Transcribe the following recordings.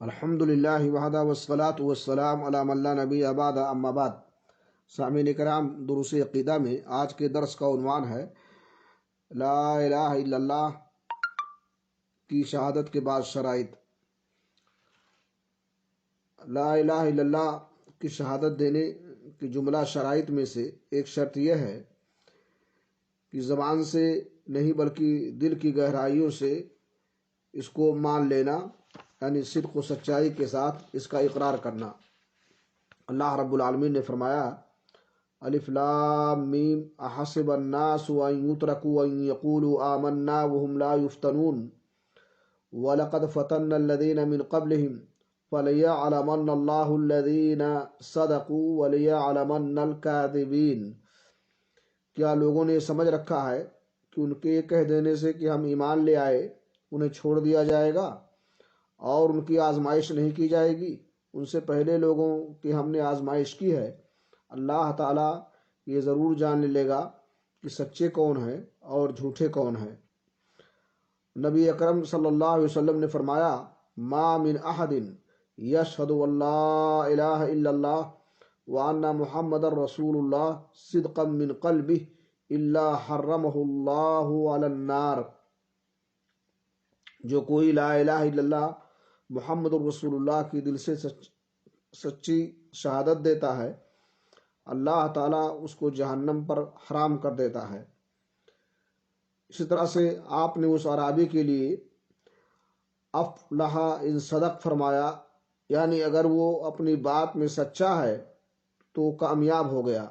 الحمدللہ وحدہ والصلاة والسلام علی من لا نبی بعد اما بعد۔ سامعین کرام، دروس عقیدہ میں آج کے درس کا عنوان ہے لا الہ الا اللہ کی شہادت کے بعد شرائط۔ لا الہ الا اللہ کی شہادت دینے کی جملہ شرائط میں سے ایک شرط یہ ہے کہ زبان سے نہیں بلکہ دل کی گہرائیوں سے اس کو مان لینا، یعنی صدق و سچائی کے ساتھ اس کا اقرار کرنا۔ اللہ رب العالمین نے فرمایا الف لام میم احسب الناس ان یترکوا ان یقولوا آمنا وهم لا یفتنون وَلَقَدْ فَتَنَّا الَّذِينَ مِنْ قَبْلِهِمْ فَلَيَعْلَمَنَّ اللَّهُ الَّذِينَ صَدَقُوا وَلَيَعْلَمَنَّ الْكَاذِبِينَ۔ کیا لوگوں نے سمجھ رکھا ہے کہ ان کے کہہ دینے سے کہ ہم ایمان لے آئے انہیں چھوڑ دیا جائے گا اور ان کی آزمائش نہیں کی جائے گی؟ ان سے پہلے لوگوں کی ہم نے آزمائش کی ہے۔ اللہ تعالیٰ یہ ضرور جان لے گا کہ سچے کون ہیں اور جھوٹے کون ہیں۔ نبی اکرم صلی اللہ علیہ وسلم نے فرمایا ما من احد یشہد ان لا الہ الا اللہ وان محمد رسول اللہ صدقا من قلبہ الا حرمہ اللہ علی النار۔ جو کوئی لا الہ الا اللہ محمد رسول اللہ کی دل سے سچی شہادت دیتا ہے، اللہ تعالیٰ اس کو جہنم پر حرام کر دیتا ہے۔ اسی طرح سے آپ نے اس اعرابی کے لیے افلح ان صدق فرمایا، یعنی اگر وہ اپنی بات میں سچا ہے تو کامیاب ہو گیا،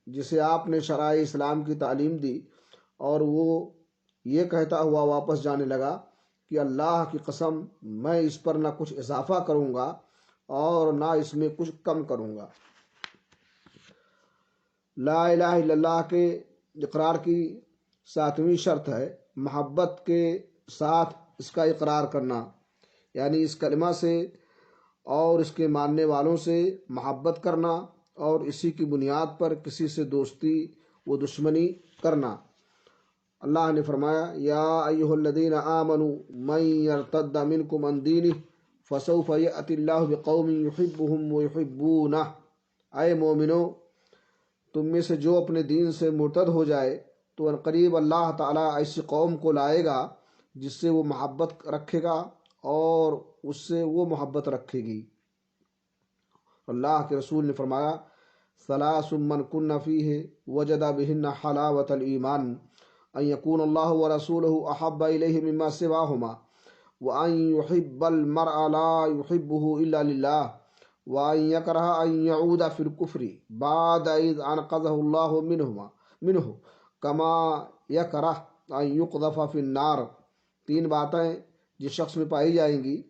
جسے آپ نے شرائع اسلام کی تعلیم دی اور وہ یہ کہتا ہوا واپس جانے لگا کہ اللہ کی قسم میں اس پر نہ کچھ اضافہ کروں گا اور نہ اس میں کچھ کم کروں گا۔ لا الہ الا اللہ کے اقرار کی ساتویں شرط ہے محبت کے ساتھ اس کا اقرار کرنا، یعنی اس کلمہ سے اور اس کے ماننے والوں سے محبت کرنا اور اسی کی بنیاد پر کسی سے دوستی و دشمنی کرنا۔ اللہ نے فرمایا یا ایھا الذین آمنوا من یرتد منکم عن دینہ فسوف یأتی اللہ بقوم یحبهم ویحبونہ۔ اے مومنو، تم میں سے جو اپنے دین سے مرتد ہو جائے تو عنقریب اللہ تعالیٰ ایسی قوم کو لائے گا جس سے وہ محبت رکھے گا اور اس سے وہ محبت رکھے گی۔ اللہ کے رسول نے فرمایا ثلاث من کن فیہ وجد بہن حلاوۃ الایمان ان یکون اللہ ورسولہ احب الیہ مما سواہما وان یحب المرء لا یحبہ الا للہ وان یکرہ ان یعود فی الکفر بعد اذ انقذہ اللہ منہ کما یکرہ ان یقذف فی النار۔ تین باتیں جس شخص میں پائی جائیں گی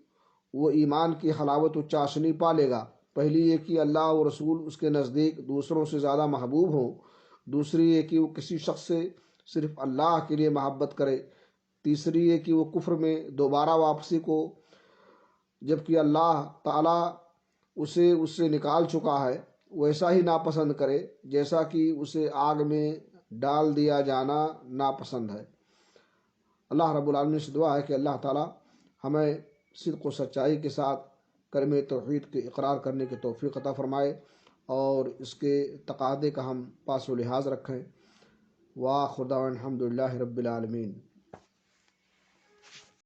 وہ ایمان کی حلاوت و چاشنی پا لے گا۔ پہلی یہ کہ اللہ و رسول اس کے نزدیک دوسروں سے زیادہ محبوب ہوں، دوسری یہ کہ وہ کسی شخص سے صرف اللہ کے لیے محبت کرے، تیسری یہ کہ وہ کفر میں دوبارہ واپسی کو جبکہ اللہ تعالیٰ اسے اس سے نکال چکا ہے ویسا ہی ناپسند کرے جیسا کہ اسے آگ میں ڈال دیا جانا ناپسند ہے۔ اللہ رب العالمین سے دعا ہے کہ اللہ تعالیٰ ہمیں صدق و سچائی کے ساتھ کلمہ توحید کے اقرار کرنے کی توفیق عطا فرمائے اور اس کے تقاضے کا ہم پاس و لحاظ رکھیں۔ وآخر دعوانا الحمدللہ رب العالمین۔